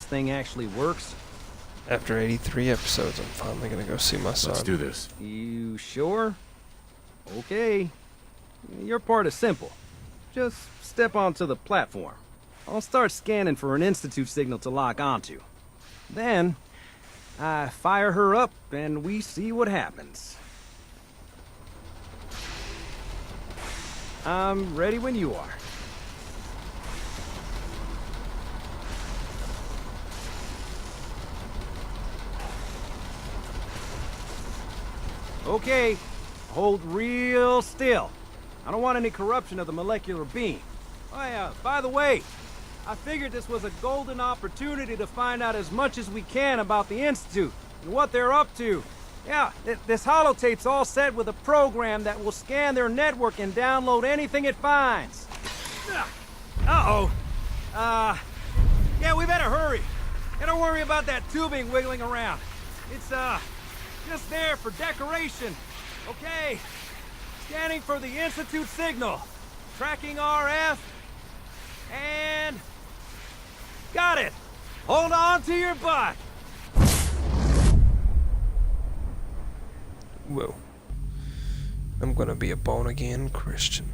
thing actually works? After 83 episodes, I'm finally gonna go see my son. Let's do this. You sure? Okay. Your part is simple. Just step onto the platform. I'll start scanning for an Institute signal to lock onto. Then, I fire her up and we see what happens. I'm ready when you are. Okay, hold real still. I don't want any corruption of the molecular beam. Oh yeah, by the way, I figured this was a golden opportunity to find out as much as we can about the Institute and what they're up to. Yeah, this holotape's all set with a program that will scan their network and download anything it finds. Uh-oh. Yeah, we better hurry. And don't worry about that tubing wiggling around. It's, just there for decoration. Okay. Scanning for the Institute signal. Tracking RF. And... got it. Hold on to your butt. Whoa. I'm gonna be a born-again Christian.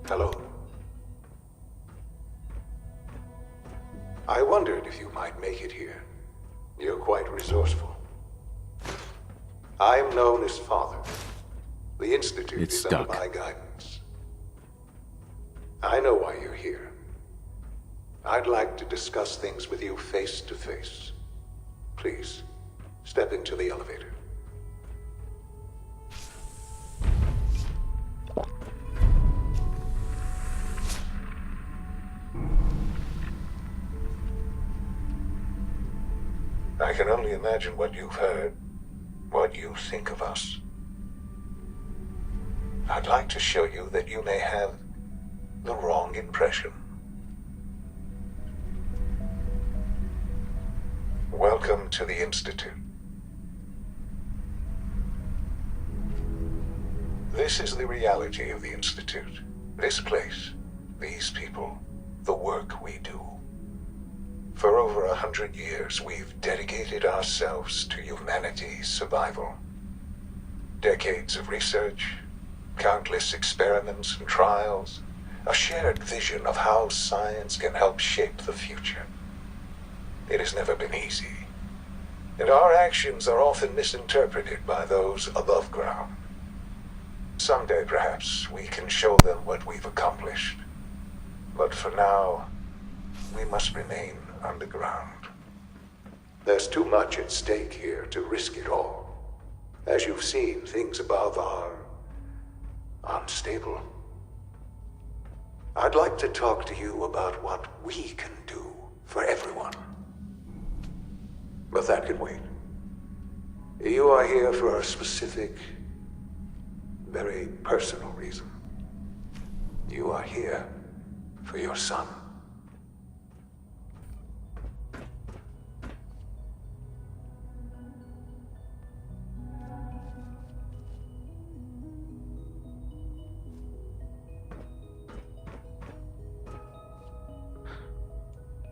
Hello. I wondered if you might make it here. You're quite resourceful. I'm known as Father. The Institute It's is under stuck. my guidance. I know why you're here. I'd like to discuss things with you face to face. Please, step into the elevator. I can only imagine what you've heard, what you think of us. I'd like to show you that you may have the wrong impression. Welcome to the Institute. This is the reality of the Institute. This place, these people, the work we do. For over 100 years, we've dedicated ourselves to humanity's survival. Decades of research, countless experiments and trials, a shared vision of how science can help shape the future. It has never been easy, and our actions are often misinterpreted by those above ground. Someday, perhaps, we can show them what we've accomplished. But for now, we must remain underground. There's too much at stake here to risk it all. As you've seen, things above are unstable. I'd like to talk to you about what we can do for everyone. But that can wait. You are here for a specific, very personal reason. You are here for your son.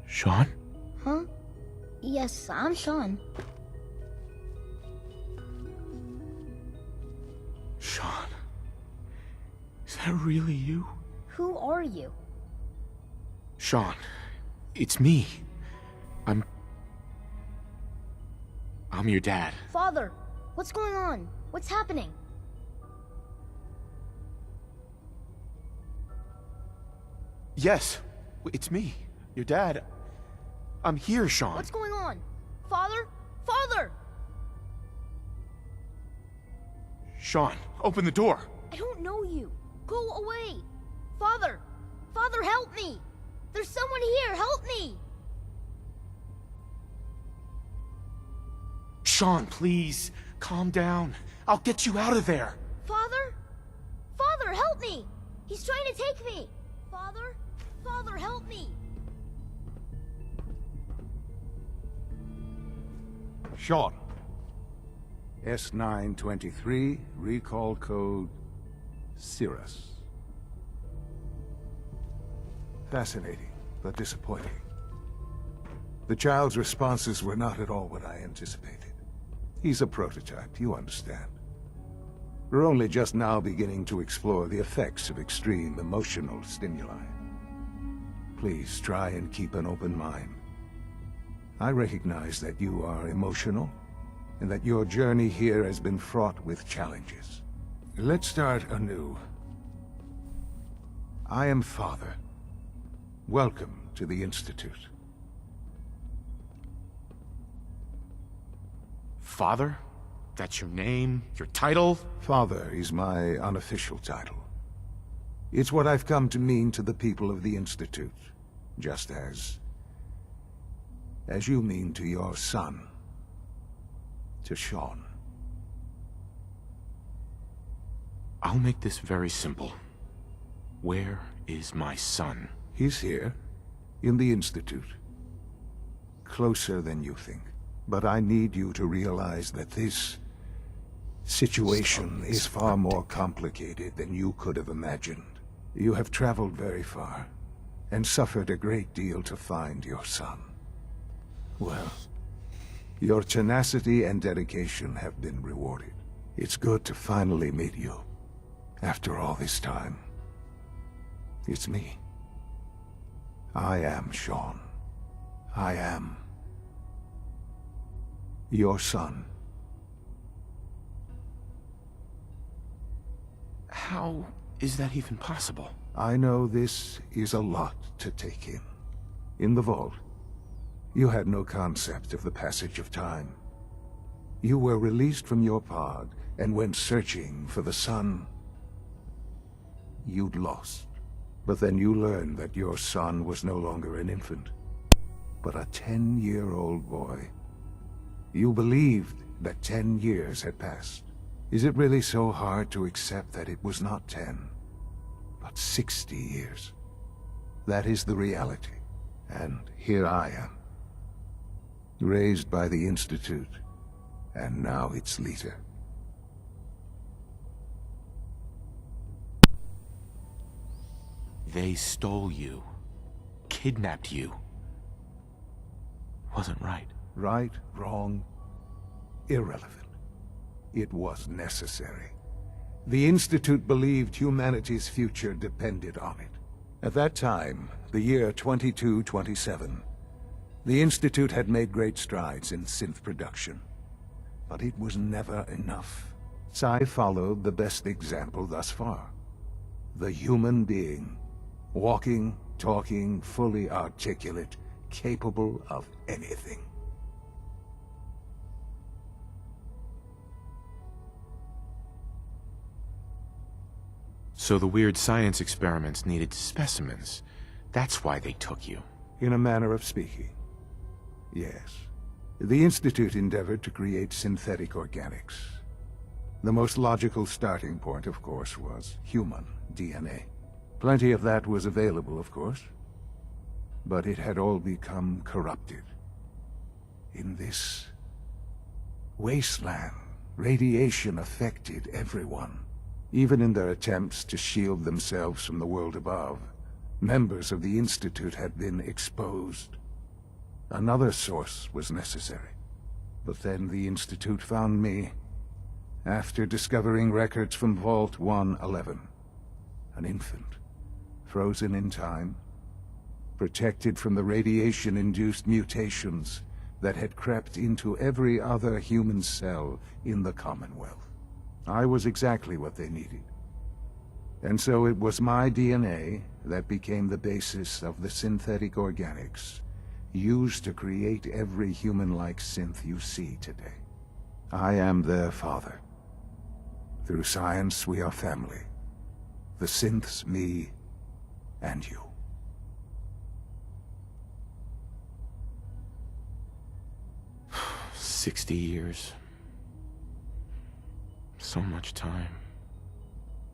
Sean? Huh? Yes, I'm Sean. Sean? Is that really you? Who are you? Sean, it's me. I'm your dad. Father, what's going on? What's happening? Yes, it's me, your dad. I'm here, Sean. What's going on? Father? Father! Sean, open the door. I don't know you. Go away. Father! Father, help me! There's someone here, help me! Sean, please, calm down. I'll get you out of there. Father? Father, help me! He's trying to take me! Father? Father, help me! Sean. S923, recall code Cirrus. Fascinating, but disappointing. The child's responses were not at all what I anticipated. He's a prototype, you understand. We're only just now beginning to explore the effects of extreme emotional stimuli. Please try and keep an open mind. I recognize that you are emotional, and that your journey here has been fraught with challenges. Let's start anew. I am Father. Welcome to the Institute. Father? That's your name, your title? Father is my unofficial title. It's what I've come to mean to the people of the Institute, just as you mean to your son, to Sean. I'll make this very simple. Where is my son? He's here, in the Institute. Closer than you think. But I need you to realize that this situation is far more complicated than you could have imagined. You have traveled very far, and suffered a great deal to find your son. Well, your tenacity and dedication have been rewarded. It's good to finally meet you, after all this time. It's me. I am Sean. I am your son. How is that even possible? I know this is a lot to take in. In the vault, you had no concept of the passage of time. You were released from your pod and went searching for the son you'd lost. But then you learned that your son was no longer an infant, but a 10-year-old boy. You believed that 10 years had passed. Is it really so hard to accept that it was not 10, but 60 years? That is the reality. And here I am, raised by the Institute, and now its leader. They stole you, kidnapped you. Wasn't right. Right, wrong, irrelevant. It was necessary. The Institute believed humanity's future depended on it. At that time, the year 2227, the Institute had made great strides in synth production. But it was never enough. Psi followed the best example thus far. The human being, walking, talking, fully articulate, capable of anything. So the weird science experiments needed specimens. That's why they took you. In a manner of speaking, yes. The Institute endeavored to create synthetic organics. The most logical starting point, of course, was human DNA. Plenty of that was available, of course. But it had all become corrupted. In this wasteland, radiation affected everyone. Even in their attempts to shield themselves from the world above, members of the Institute had been exposed. Another source was necessary. But then the Institute found me, after discovering records from Vault 111. An infant, frozen in time, protected from the radiation-induced mutations that had crept into every other human cell in the Commonwealth. I was exactly what they needed. And so it was my DNA that became the basis of the synthetic organics used to create every human-like synth you see today. I am their father. Through science, we are family. The synths, me, and you. "60 years. So much time.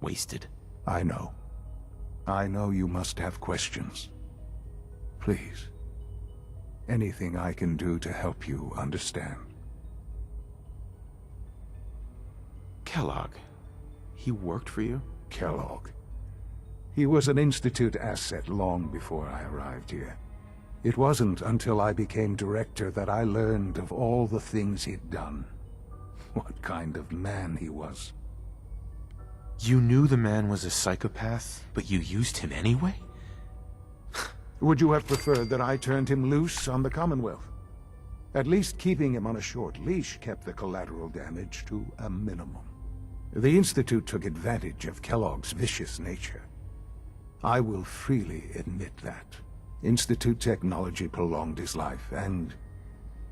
Wasted." I know. I know you must have questions. Please. Anything I can do to help you understand. Kellogg. He worked for you? Kellogg. He was an Institute asset long before I arrived here. It wasn't until I became director that I learned of all the things he'd done. What kind of man he was. You knew the man was a psychopath, but you used him anyway? Would you have preferred that I turned him loose on the Commonwealth? At least keeping him on a short leash kept the collateral damage to a minimum. The Institute took advantage of Kellogg's vicious nature. I will freely admit that. Institute technology prolonged his life, and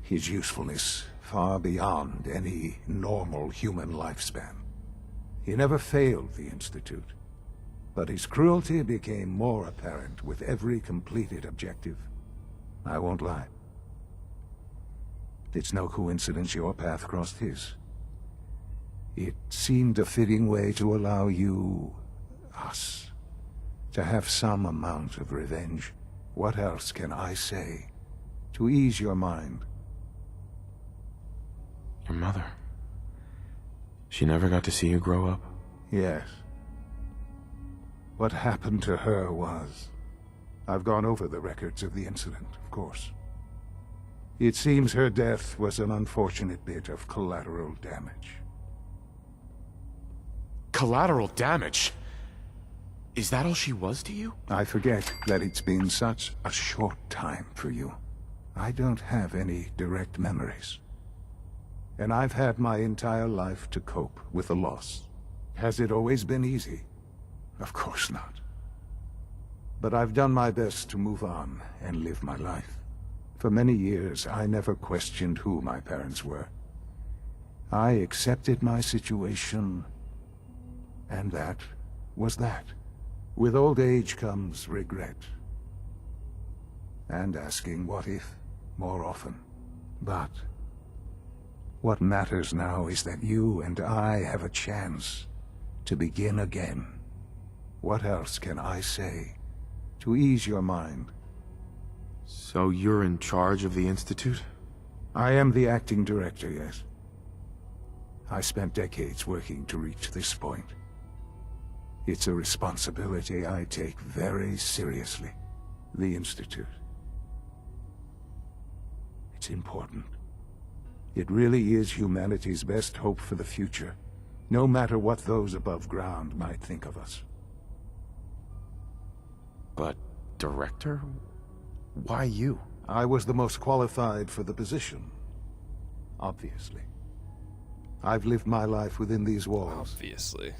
his usefulness far beyond any normal human lifespan. He never failed the Institute, but his cruelty became more apparent with every completed objective. I won't lie. It's no coincidence your path crossed his. It seemed a fitting way to allow you, us, to have some amount of revenge. What else can I say to ease your mind? Your mother. She never got to see you grow up? Yes. What happened to her was... I've gone over the records of the incident, of course. It seems her death was an unfortunate bit of collateral damage. Collateral damage? Is that all she was to you? I forget that it's been such a short time for you. I don't have any direct memories. And I've had my entire life to cope with the loss. Has it always been easy? Of course not. But I've done my best to move on and live my life. For many years, I never questioned who my parents were. I accepted my situation, and that was that. With old age comes regret. And asking what if more often. But what matters now is that you and I have a chance to begin again. What else can I say to ease your mind? So you're in charge of the Institute? I am the acting director, yes. I spent decades working to reach this point. It's a responsibility I take very seriously. The Institute. It's important. It really is humanity's best hope for the future, no matter what those above ground might think of us. But director? Why you? I was the most qualified for the position. Obviously. I've lived my life within these walls. Obviously.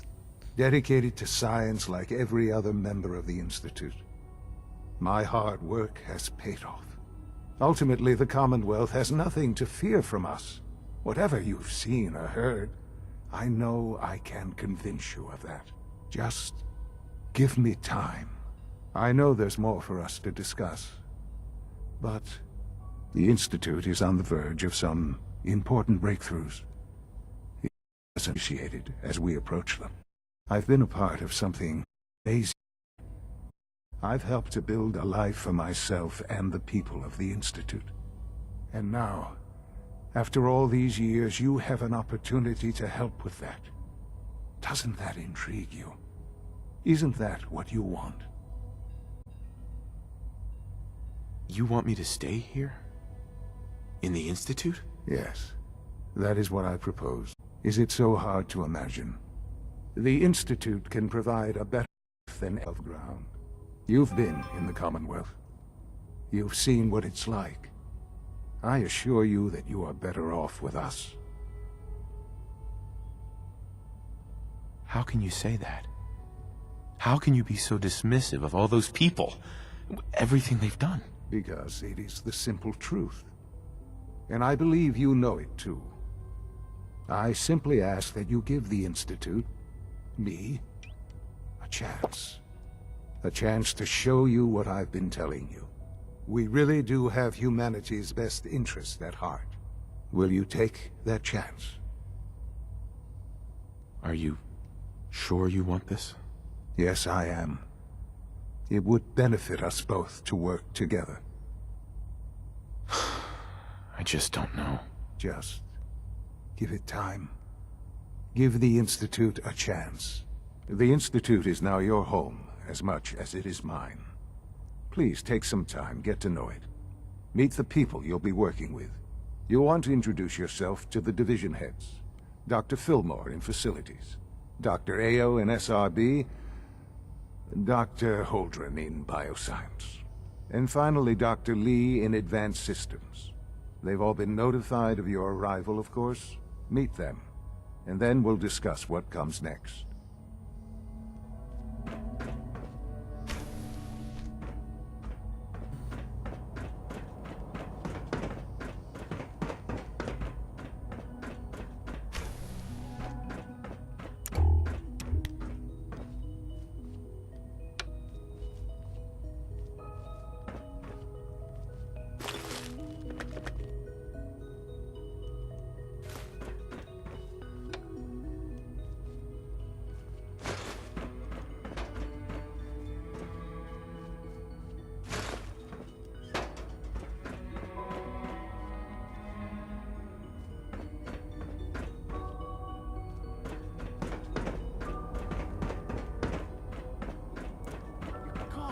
Dedicated to science like every other member of the Institute. My hard work has paid off. Ultimately, the Commonwealth has nothing to fear from us. Whatever you've seen or heard, I know I can convince you of that. Just give me time. I know there's more for us to discuss. But the Institute is on the verge of some important breakthroughs. It's initiated as we approach them. I've been a part of something amazing. I've helped to build a life for myself and the people of the Institute. And now, after all these years, you have an opportunity to help with that. Doesn't that intrigue you? Isn't that what you want? You want me to stay here? In the Institute? Yes, that is what I propose. Is it so hard to imagine? The Institute can provide a better life than above ground. You've been in the Commonwealth. You've seen what it's like. I assure you that you are better off with us. How can you say that? How can you be so dismissive of all those people? Everything they've done? Because it is the simple truth. And I believe you know it too. I simply ask that you give the Institute, me, a chance. A chance to show you what I've been telling you. We really do have humanity's best interest at heart. Will you take that chance? Are you sure you want this? Yes, I am. It would benefit us both to work together. I just don't know. Just give it time. Give the Institute a chance. The Institute is now your home as much as it is mine. Please take some time, get to know it. Meet the people you'll be working with. You'll want to introduce yourself to the division heads. Dr. Fillmore in Facilities, Dr. Ayo in SRB, Dr. Holdren in Bioscience, and finally Dr. Lee in Advanced Systems. They've all been notified of your arrival, of course. Meet them, and then we'll discuss what comes next.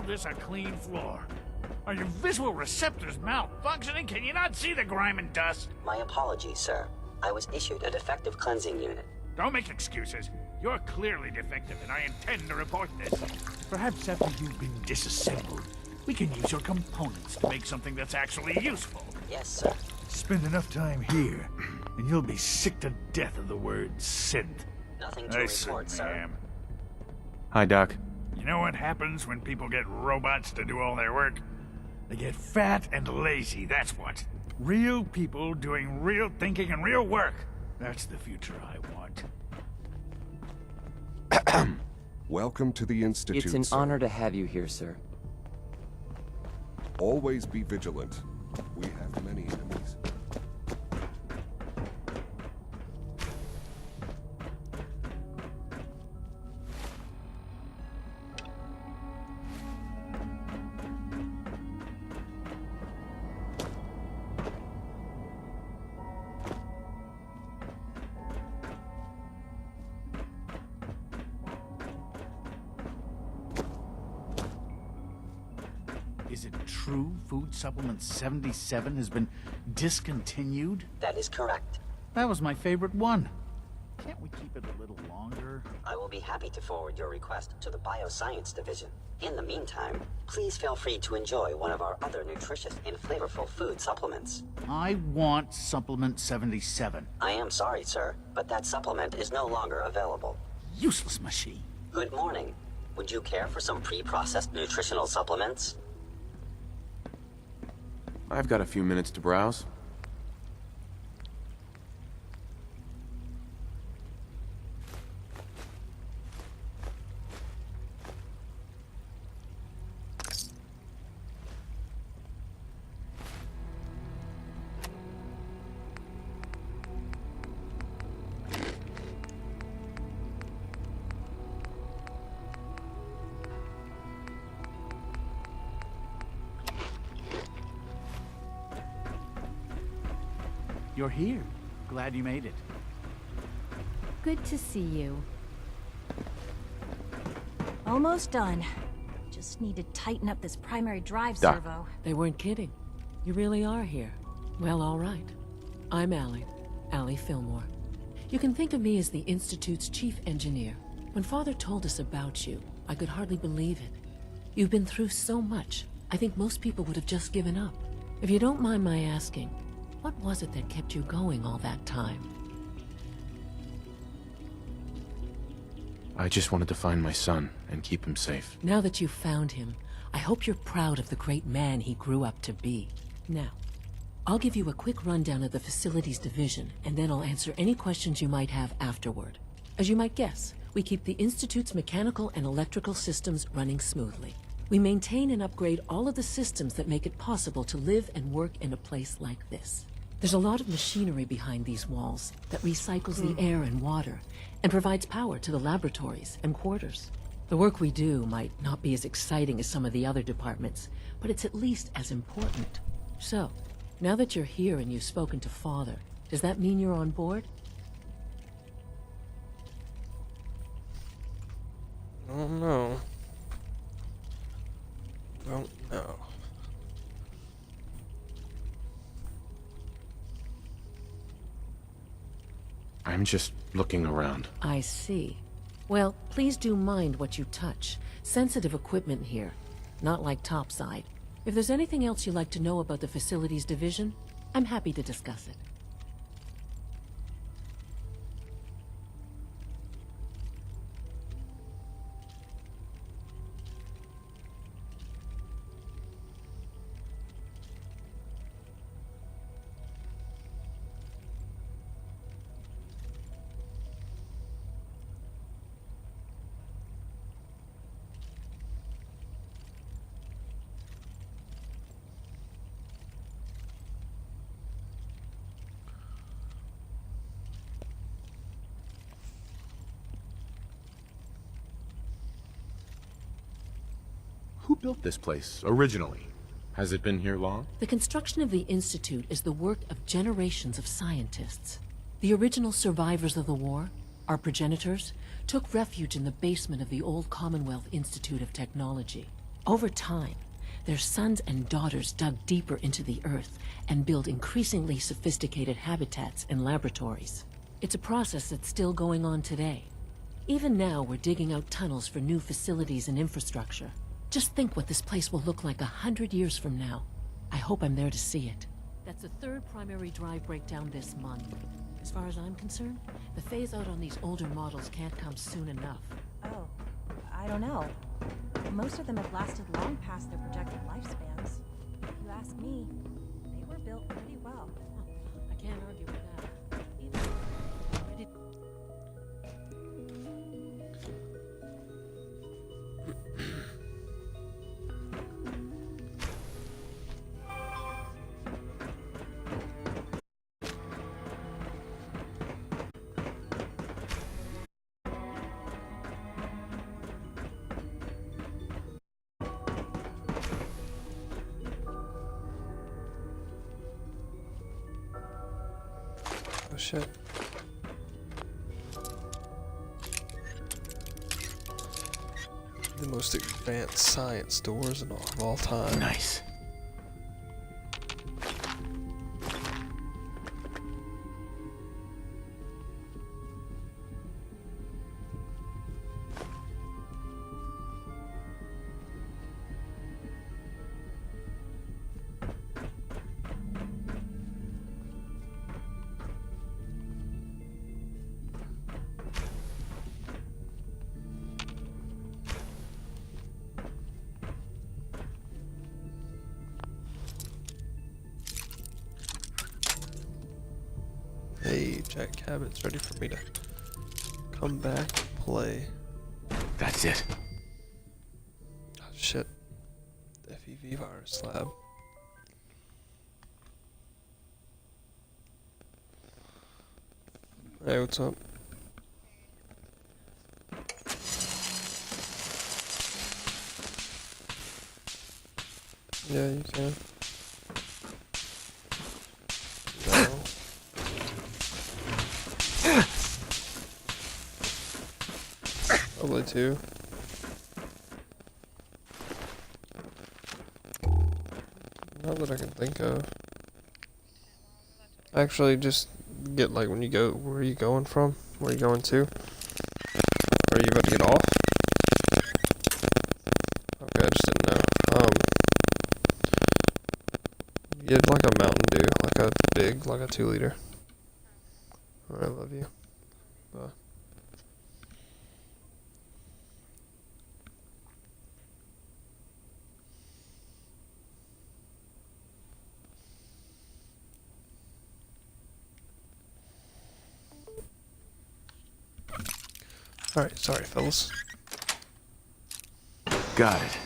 This a clean floor. Are your visual receptors malfunctioning? Can you not see the grime and dust? My apologies, sir. I was issued a defective cleansing unit. Don't make excuses. You're clearly defective, and I intend to report this. Perhaps after you've been disassembled, we can use your components to make something that's actually useful. Yes, sir. Spend enough time here, and you'll be sick to death of the word synth. Nothing to I report, certainly sir. am. Hi, Doc. You know what happens when people get robots to do all their work? They get fat and lazy, that's what. Real people doing real thinking and real work. That's the future I want. Welcome to the Institute, It's an sir. honor to have you here, sir. Always be vigilant. We have many enemies. Is it true Food Supplement 77 has been discontinued? That is correct. That was my favorite one. Can't we keep it a little longer? I will be happy to forward your request to the Bioscience Division. In the meantime, please feel free to enjoy one of our other nutritious and flavorful food supplements. I want Supplement 77. I am sorry, sir, but that supplement is no longer available. Useless machine. Good morning. Would you care for some pre-processed nutritional supplements? I've got a few minutes to browse. You're here. Glad you made it. Good to see you. Almost done. Just need to tighten up this primary drive servo. They weren't kidding. You really are here. Well, all right. I'm Allie Fillmore. You can think of me as the Institute's chief engineer. When Father told us about you, I could hardly believe it. You've been through so much, I think most people would have just given up. If you don't mind my asking, what was it that kept you going all that time? I just wanted to find my son and keep him safe. Now that you've found him, I hope you're proud of the great man he grew up to be. Now, I'll give you a quick rundown of the Facilities Division, and then I'll answer any questions you might have afterward. As you might guess, we keep the Institute's mechanical and electrical systems running smoothly. We maintain and upgrade all of the systems that make it possible to live and work in a place like this. There's a lot of machinery behind these walls that recycles the air and water and provides power to the laboratories and quarters. The work we do might not be as exciting as some of the other departments, but it's at least as important. So, now that you're here and you've spoken to Father, does that mean you're on board? Oh no. Oh no. I'm just looking around. I see. Well, please do mind what you touch. Sensitive equipment here, not like topside. If there's anything else you'd like to know about the Facilities Division, I'm happy to discuss it. Who built this place, originally? Has it been here long? The construction of the Institute is the work of generations of scientists. The original survivors of the war, our progenitors, took refuge in the basement of the old Commonwealth Institute of Technology. Over time, their sons and daughters dug deeper into the earth and built increasingly sophisticated habitats and laboratories. It's a process that's still going on today. Even now, we're digging out tunnels for new facilities and infrastructure. Just think what this place will look like 100 years from now. I hope I'm there to see it. That's the third primary drive breakdown this month. As far as I'm concerned, the phase-out on these older models can't come soon enough. Oh, I don't know. Most of them have lasted long past their projected lifespans. If you ask me, they were built pretty well. I can't argue with that. Oh shit. The most advanced science doors of all time. Nice. Hey, Jack Cabot's ready for me to come back and play. That's it. Oh, shit. FEV virus lab. Hey, what's up? Yeah, you can. No. Probably two. Not that I can think of. Actually, just get like when you go, where are you going from? Where are you going to? Are you about to get off? Okay, I just didn't know. Get like a Mountain Dew, like a big, like a 2-liter. I love you. Bye. Alright, sorry fellas. Got it.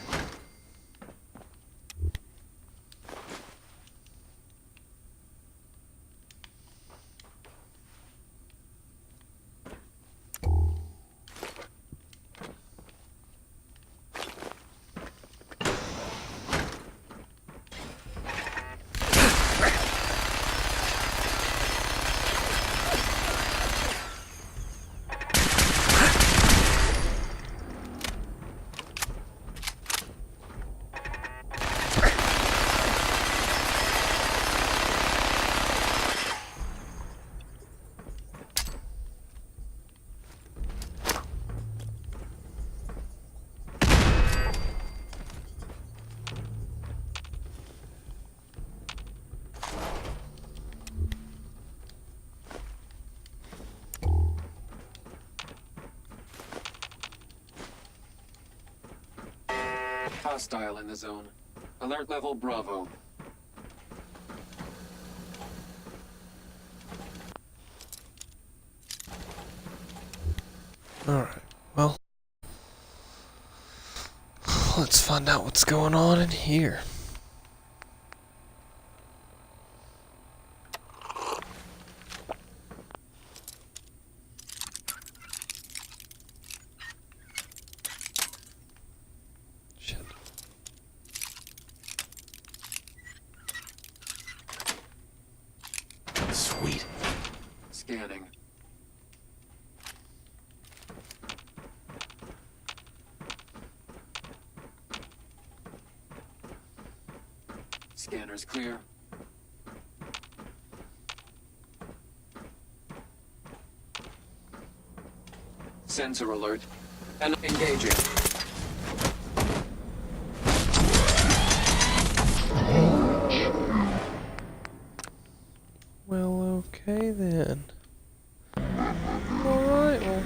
Hostile in the zone. Alert level Bravo. Alright, well. Let's find out what's going on in here. Sweet. Scanning. Scanner's clear. Sensor alert. And engaging. Well, okay then. Alright, well.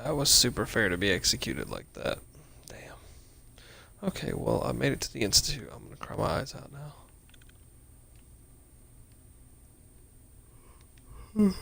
That was super fair to be executed like that. Damn. Okay, well, I made it to the Institute. I'm gonna cry my eyes out now.